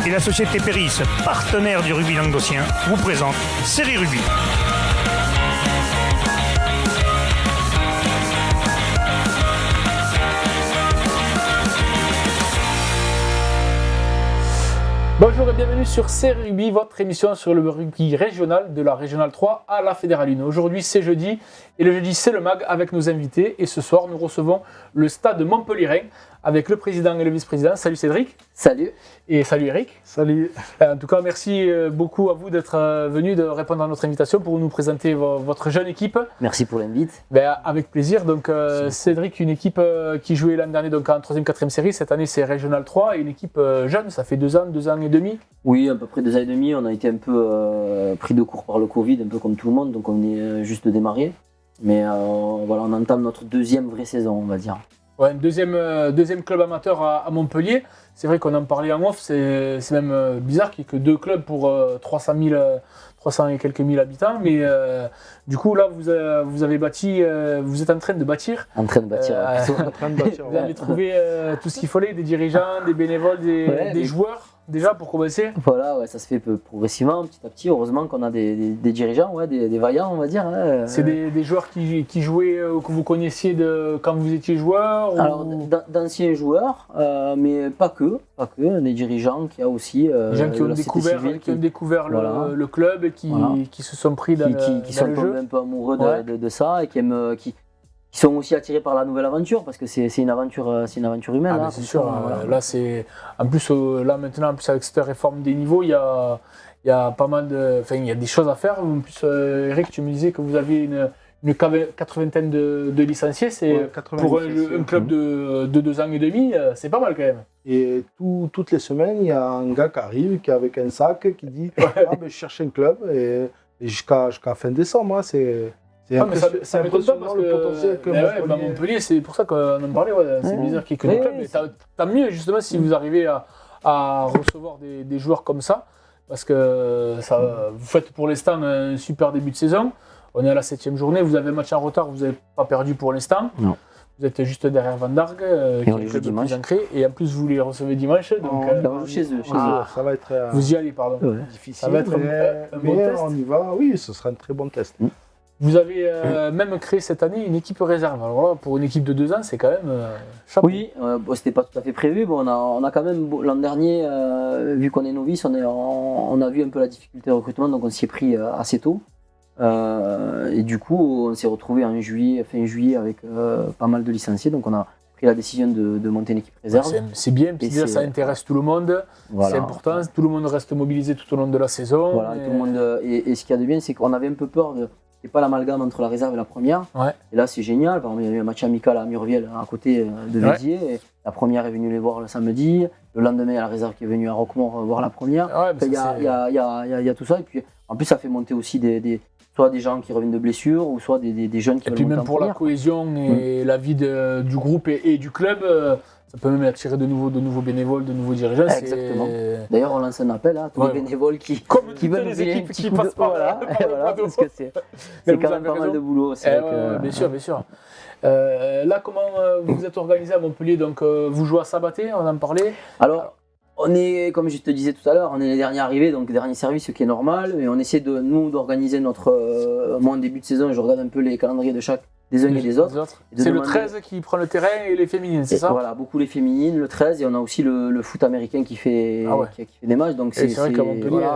et la société Péris, partenaire du rugby languedocien, vous présente Série Rugby. Bonjour et bienvenue sur Série Rugby, votre émission sur le rugby régional de la Régionale 3 à la Fédérale 1. Aujourd'hui c'est jeudi et le jeudi c'est le MAG avec nos invités et ce soir nous recevons le stade Montpelliérain avec le président et le vice-président. Salut Cédric. Salut. Et salut Eric. Salut. En tout cas merci beaucoup à vous d'être venus, de répondre à notre invitation pour nous présenter votre jeune équipe. Merci pour l'invite. Avec plaisir. Donc Cédric, une équipe qui jouait l'an dernier donc en 3e, 4e série, cette année c'est Régional 3 et une équipe jeune, ça fait 2 ans et demi. Oui, à peu près 2 ans et demi, on a été un peu pris de court par le Covid, un peu comme tout le monde, donc on est juste démarré. Mais voilà, on entame notre 2e vraie saison, on va dire. Ouais, deuxième club amateur à Montpellier. C'est vrai qu'on en parlait en off, c'est même bizarre qu'il n'y ait que 2 clubs pour 300 et quelques mille habitants. Mais du coup, là, vous avez bâti, vous êtes en train de bâtir. En train de bâtir. Vous avez trouvé tout ce qu'il fallait, des dirigeants, des bénévoles, des joueurs. Déjà pour commencer. Voilà, ouais, ça se fait progressivement, petit à petit. Heureusement qu'on a des dirigeants, ouais, des vaillants, on va dire. Hein. C'est des joueurs qui jouaient, que vous connaissiez quand vous étiez joueur Alors, d'anciens joueurs, mais pas que. Des dirigeants qui a aussi. Des gens qui ont découvert le club et qui se sont pris dans qui sont le jeu. Un peu amoureux de ça et qui sont aussi attirés par la nouvelle aventure parce que c'est une aventure humaine. C'est sûr. Là, c'est en plus maintenant, en plus avec cette réforme des niveaux, il y a pas mal il y a des choses à faire. En plus, Eric, tu me disais que vous avez une 80aine de licenciés. C'est pour un club de 2 ans et demi, c'est pas mal quand même. Et toutes les semaines, il y a un gars qui arrive, qui est avec un sac, qui dit je cherche un club et jusqu'à fin décembre, c'est impressionnant le potentiel que Montpellier, c'est pour ça qu'on en parlait. C'est bizarre qu'il y ait que des clubs. Mais tant mieux justement si vous arrivez à recevoir des joueurs comme ça, parce que vous faites pour l'instant un super début de saison. On est à la 7e journée, vous avez un match en retard, vous n'avez pas perdu pour l'instant. Non. Vous êtes juste derrière Van Dargue, qui est le club le plus ancré. Et en plus, vous les recevez dimanche. Donc, on joue chez eux. Ça va être vous y allez, pardon. Ouais. Difficile, ça va être un bon test. On y va, oui, ce sera un très bon test. Vous avez même créé cette année une équipe réserve. Alors là, pour une équipe de 2 ans, c'est quand même chapeau. Oui, c'était pas tout à fait prévu. Bon, on a quand même, l'an dernier, vu qu'on est novice, on a vu un peu la difficulté de recrutement, donc on s'y est pris assez tôt. Et du coup, on s'est retrouvé fin juillet avec pas mal de licenciés, donc on a pris la décision de monter une équipe réserve. C'est bien, puis ça intéresse tout le monde, c'est important, tout le monde reste mobilisé tout au long de la saison. Voilà, tout le monde, et ce qu'il y a de bien, c'est qu'on avait un peu peur c'est pas l'amalgame entre la réserve et la première. Ouais. Et là, c'est génial. Par exemple, il y a eu un match amical à Murviel, à côté de Véziers. Ouais. La première est venue les voir le samedi. Le lendemain, il y a la réserve qui est venue à Roquemort voir la première. Il y a tout ça. Et puis, en plus, ça fait monter aussi soit des gens qui reviennent de blessures, ou soit des jeunes qui reviennent. Et puis, même pour la cohésion et la vie du groupe et du club, ça peut même attirer de nouveaux bénévoles, de nouveaux dirigeants. Exactement. D'ailleurs, on lance un appel à tous les bénévoles qui veulent les équipes qui passent par là. Parce que c'est quand même pas mal de boulot. Bien sûr. Là, comment vous êtes organisé à Montpellier? Donc, vous jouez à Sabaté, on en parlait. Alors, on est, comme je te disais tout à l'heure, on est les derniers arrivés, donc dernier service, ce qui est normal. Mais on essaie d'organiser notre. Moi, en début de saison, je regarde un peu les calendriers des uns et des autres. C'est le 13 qui prend le terrain et les féminines, c'est ça? Voilà, beaucoup les féminines, le 13, et on a aussi le foot américain qui fait des matchs. Donc c'est vrai qu'à Montpellier,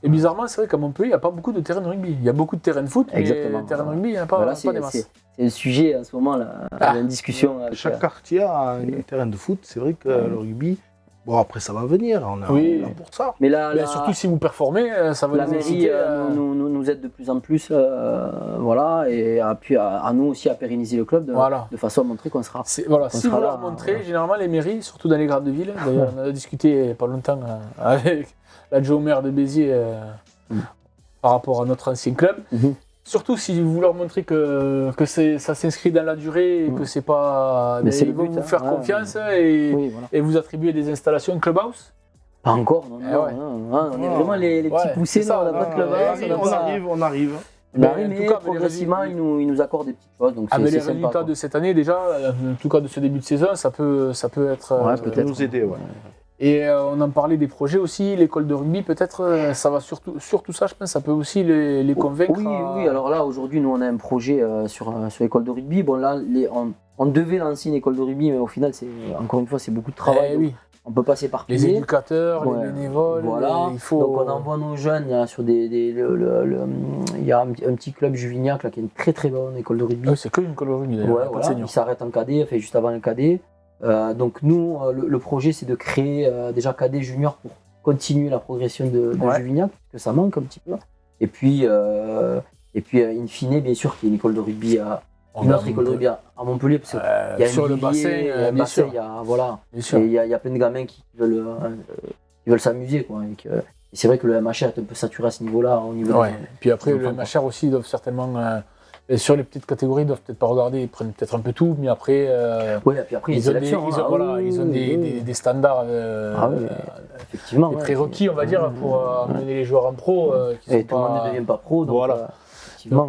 et bizarrement, c'est vrai qu'à Montpellier, il n'y a pas beaucoup de terrains de rugby. Il y a beaucoup de terrains de foot, mais les terrains de rugby, il n'y en a pas des masses. C'est le sujet en ce moment, la discussion. Chaque quartier a un terrain de foot, c'est vrai que le rugby. Bon, après, ça va venir, on est là pour ça. Mais surtout, si vous performez, ça va nous inciter. La mairie nous aide de plus en plus, et puis à nous aussi à pérenniser le club de façon à montrer qu'on sera. Si vous leur montrez, généralement, les mairies, surtout dans les grandes villes, d'ailleurs, on a discuté il n'y a pas longtemps avec l'adjoint au maire de Béziers par rapport à notre ancien club. Surtout si vous leur montrez que ça s'inscrit dans la durée et que c'est pas. Ils vont vous faire confiance et vous attribuer des installations clubhouse. Pas encore, non. On est vraiment les petits poussés, on n'a pas de clubhouse. On arrive. Mais progressivement, ils nous accordent des petites choses. Donc les résultats de cette année, déjà, en tout cas de ce début de saison, ça peut être. Peut nous aider. Et on en parlait des projets aussi, l'école de rugby peut-être, ça va surtout ça, je pense, ça peut aussi les convaincre. Oui, alors là aujourd'hui nous on a un projet sur l'école de rugby. Bon là on devait lancer une école de rugby, mais au final encore une fois c'est beaucoup de travail. Oui. On peut pas s'éparpiller. Les éducateurs, les bénévoles, voilà. il faut... Donc on envoie nos jeunes là, sur il y a un petit club Juvignac là, qui est une très très bonne école de rugby. Oui, c'est que une école de rugby d'ailleurs. Ouais, voilà. Ils s'arrêtent en cadet, enfin, juste avant le cadet. Donc nous, le projet c'est de créer déjà cadet junior pour continuer la progression de Juvignac, parce que ça manque un petit peu. Et puis in fine, bien sûr, qu'il y a une école de rugby une autre école de rugby à Montpellier, parce qu'il y a sur le bassin, bien sûr. Il y a, voilà, il y a plein de gamins qui veulent s'amuser, quoi. Et c'est vrai que le MHR est un peu saturé à ce niveau-là. Puis après, le MHR aussi, ils doivent certainement, sur les petites catégories, ils doivent peut-être pas regarder, ils prennent peut-être un peu tout, mais après, puis après ils ont des standards effectivement, des prérequis, on va dire, pour amener les joueurs en pro. Et tout le monde ne devient pas pro, donc voilà.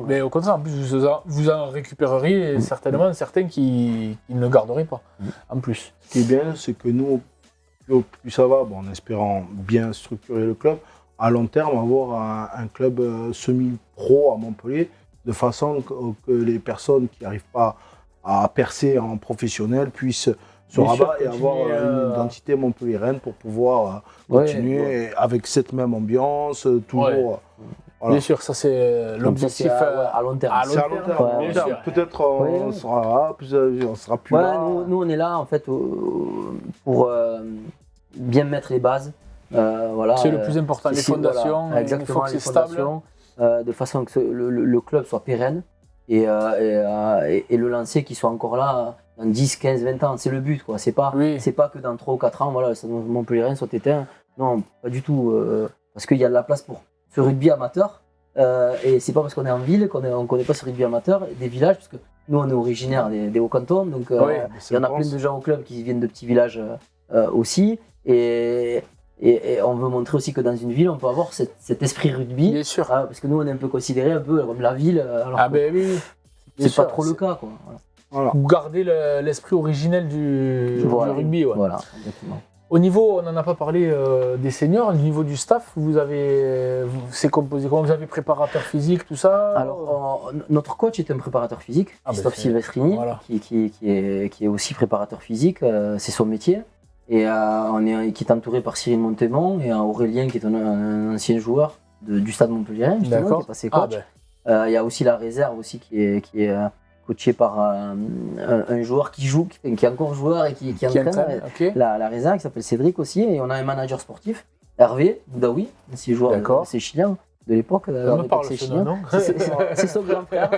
Mais au contraire, en plus, vous en récupéreriez certainement certains qui ne garderaient pas, en plus. Ce qui est bien, c'est que nous, plus ça va, en espérant bien structurer le club, à long terme, avoir un club semi-pro à Montpellier, de façon que les personnes qui n'arrivent pas à percer en professionnel puissent se rabattre et avoir une identité montpelliéraine pour pouvoir continuer avec cette même ambiance, toujours... Voilà. Bien sûr, ça c'est l'objectif à long terme. À long terme. Peut-être on sera plus là. Nous on est là en fait pour bien mettre les bases. C'est le plus important, les fondations. Exactement, les fondations, de façon que le club soit pérenne et le lancer qui soit encore là dans 10, 15, 20 ans. C'est le but, quoi. C'est pas que dans 3 ou 4 ans, voilà, Montpellier soit éteint. Non, pas du tout. Parce qu'il y a de la place pour ce rugby amateur, et c'est pas parce qu'on est en ville qu'on ne connaît pas ce rugby amateur des villages, parce que nous on est originaires des Hauts-Cantons, donc il y en a plein de gens au club qui viennent de petits villages aussi, et on veut montrer aussi que dans une ville on peut avoir cet esprit rugby. Bien sûr. Parce que nous on est un peu considéré un peu comme la ville, alors c'est pas trop le cas, quoi. Voilà. Vous gardez l'esprit originel du rugby. Voilà, exactement. Au niveau, on n'en a pas parlé des seniors, au niveau du staff, c'est composé comment? Vous avez préparateur physique, tout ça? Alors, notre coach est un préparateur physique, Christophe Silvestrini, qui est aussi préparateur physique, c'est son métier. Et qui est entouré par Cyril Montemont et Aurélien, qui est un ancien joueur du Stade Montpellier, justement, qui est passé coach. Il y a aussi la réserve aussi qui est coaché par un joueur qui joue, qui est encore joueur et qui entraîne la réserve, qui s'appelle Cédric aussi. Et on a un manager sportif, Hervé Boudaoui, ancien joueur c'est chilien de l'époque. C'est son grand frère.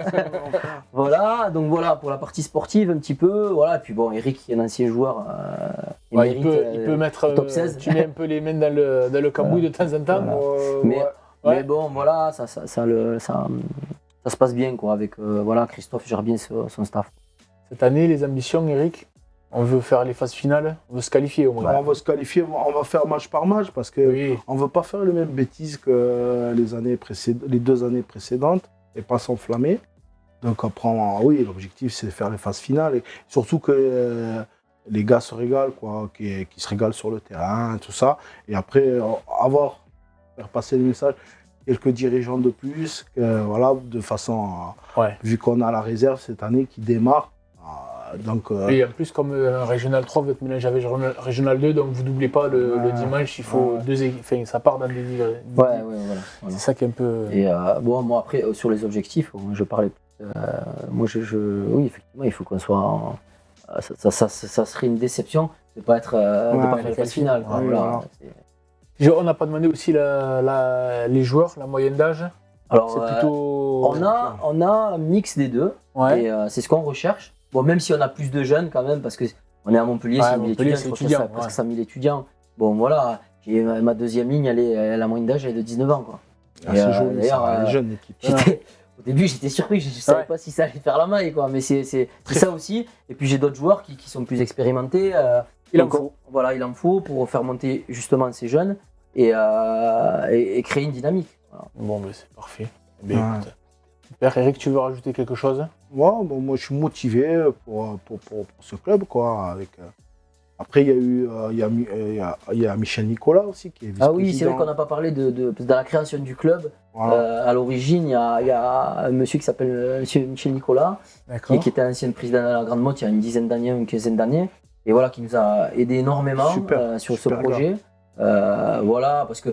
Voilà, donc voilà pour la partie sportive un petit peu. Voilà, et puis bon, Eric qui est un ancien joueur. Il peut mettre top 16. Tu mets un peu les mains dans le cambouis de temps en temps. Voilà. Mais bon, voilà, ça se passe bien, quoi, avec Christophe gère bien son staff. Cette année, les ambitions, Eric, on veut faire les phases finales, on veut se qualifier au moins. On va se qualifier, on va faire match par match parce qu'on ne veut pas faire les mêmes bêtises que les 2 années précédentes et pas s'enflammer. Donc après, l'objectif c'est de faire les phases finales et surtout que les gars se régalent, quoi, qui se régalent sur le terrain, tout ça. Et après, faire passer le message. Quelques dirigeants de plus, de façon, vu qu'on a la réserve cette année qui démarre. Et en plus, comme Régional 3, vous êtes mélangé avec Régional 2, donc vous ne doublez pas le dimanche, il faut ça part dans des voilà. C'est ça qui est un peu... Et moi après, sur les objectifs, je parlais... oui, effectivement, il faut qu'on soit... Ça serait une déception de ne pas faire la phase finale. On n'a pas demandé aussi les joueurs, la moyenne d'âge. Alors, c'est plutôt... on a un mix des deux, et c'est ce qu'on recherche. Bon, même si on a plus de jeunes quand même, parce qu'on est à Montpellier, c'est 1000 étudiants, je crois qu'il y a presque 5000 étudiants. Bon, voilà, ma deuxième ligne, la moyenne d'âge est de 19 ans, quoi. C'est joli, c'est jeune équipe. Au début, j'étais surpris, je ne savais pas si ça allait faire la maille, quoi. Mais c'est ça aussi. Et puis j'ai d'autres joueurs qui sont plus expérimentés. Il en faut pour faire monter justement ces jeunes et créer une dynamique. Voilà. Bon, mais c'est parfait. Super. Eric, tu veux rajouter quelque chose? Moi, je suis motivé pour ce club, quoi, avec Après, il y a Michel Nicolas aussi qui est vice-président. Ah oui, c'est vrai qu'on n'a pas parlé de la création du club. Voilà. À l'origine, il y a un monsieur qui s'appelle Michel Nicolas, qui était ancien président de la Grande Motte il y a une dizaine d'années, une quinzaine d'années, et voilà, qui nous a aidé énormément sur ce projet. Voilà, parce que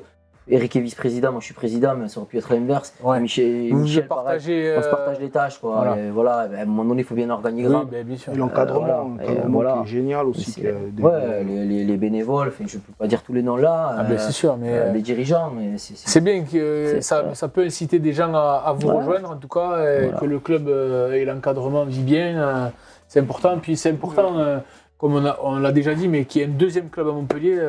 Eric est vice-président, moi je suis président, mais ça aurait pu être l'inverse. Ouais. Michel on se partage les tâches, quoi. Voilà. Et voilà, à un moment donné, il faut bien organigrammer. Oui, bien sûr. Et l'encadrement, qui est génial aussi. Les bénévoles, je ne peux pas dire tous les noms là. C'est sûr, mais des dirigeants. Mais c'est bien que ça peut inciter des gens à vous rejoindre, en tout cas, que le club et l'encadrement vivent bien. C'est important. Puis c'est important. Comme on l'a déjà dit, mais qu'il y ait un deuxième club à Montpellier,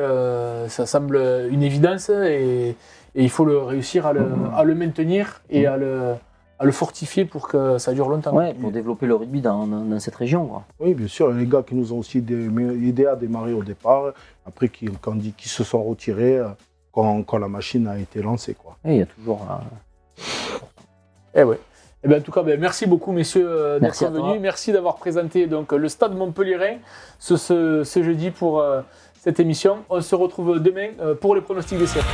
ça semble une évidence et il faut réussir à le maintenir et à le fortifier pour que ça dure longtemps. Ouais, pour développer le rugby dans cette région, quoi. Oui, bien sûr. Les gars qui nous ont aussi aidés à démarrer au départ, après qui se sont retirés quand la machine a été lancée, quoi. Et il y a toujours... ouais. Eh bien, en tout cas, merci beaucoup, messieurs, d'être venus. Merci d'avoir présenté donc, le Stade Montpellierin ce jeudi pour cette émission. On se retrouve demain pour les pronostics des séries.